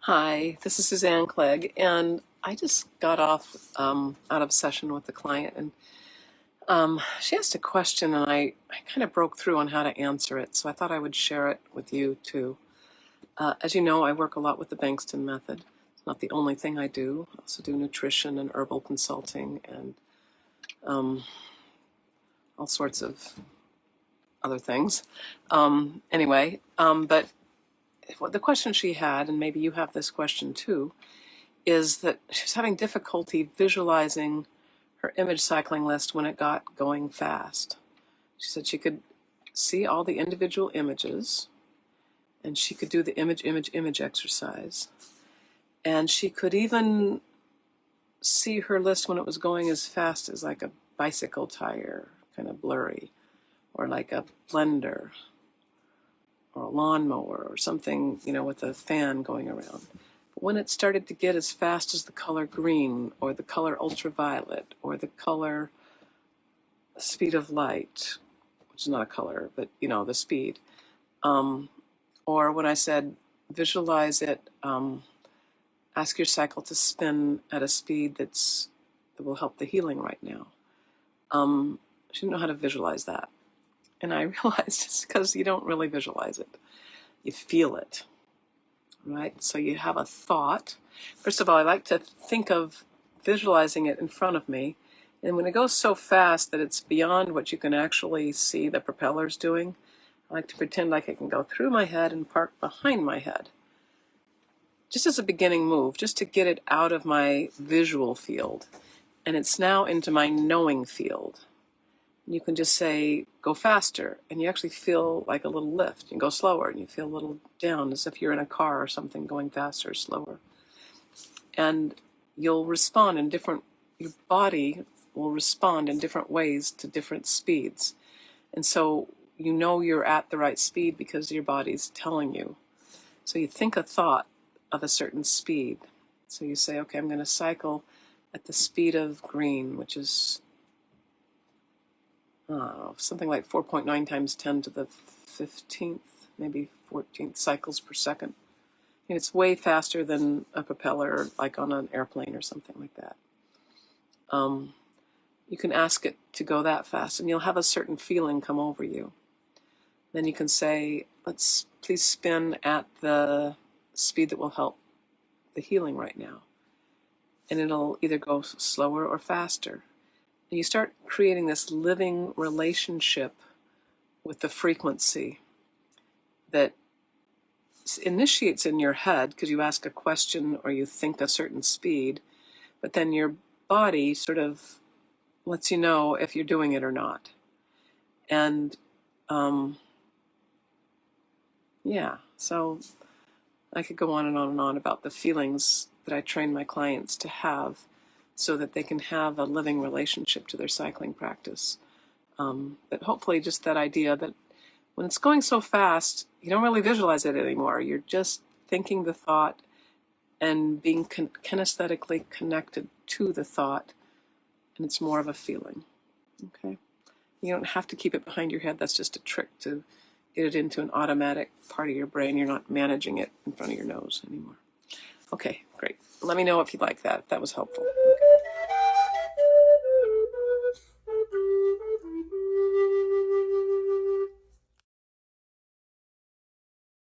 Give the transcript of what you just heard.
Hi, this is Suzanne Clegg, and I just got off out of session with the client, and she asked a question, and I kind of broke through on how to answer it, so I thought I would share it with you too. As you know, I work a lot with the Bengston Method. It's not the only thing I do. I also do nutrition and herbal consulting and all sorts of other things. But what the question she had, and maybe you have this question too, is that she's having difficulty visualizing her image cycling list when it got going fast. She said she could see all the individual images, and she could do the image exercise. And she could even see her list when it was going as fast as like a bicycle tire, kind of blurry, or like a blender, or a lawnmower, or something, with a fan going around. But when it started to get as fast as the color green, or the color ultraviolet, or the color speed of light, which is not a color, but the speed, or when I said visualize it, ask your cycle to spin at a speed that will help the healing right now. She didn't know how to visualize that. And I realized it's because you don't really visualize it. You feel it, right? So you have a thought. First of all, I like to think of visualizing it in front of me. And when it goes so fast that it's beyond what you can actually see the propellers doing, I like to pretend like it can go through my head and park behind my head. Just as a beginning move, just to get it out of my visual field. And it's now into my knowing field. You can just say, go faster, and you actually feel like a little lift. You can go slower, and you feel a little down, as if you're in a car or something going faster or slower. And you'll respond in your body will respond in different ways to different speeds. And so you know you're at the right speed because your body's telling you. So you think a thought of a certain speed. So you say, okay, I'm going to cycle at the speed of green, which is something like 4.9 times 10 to the 15th, maybe 14th cycles per second. And it's way faster than a propeller, like on an airplane or something like that. You can ask it to go that fast, and you'll have a certain feeling come over you. Then you can say, let's please spin at the speed that will help the healing right now. And it'll either go slower or faster. And you start creating this living relationship with the frequency that initiates in your head because you ask a question or you think a certain speed, but then your body sort of lets you know if you're doing it or not. And so I could go on and on and on about the feelings that I train my clients to have so that they can have a living relationship to their cycling practice. But hopefully just that idea that when it's going so fast, you don't really visualize it anymore. You're just thinking the thought and being kinesthetically connected to the thought, and it's more of a feeling, okay? You don't have to keep it behind your head. That's just a trick to get it into an automatic part of your brain. You're not managing it in front of your nose anymore. Okay, great. Let me know if you'd like that, if that was helpful.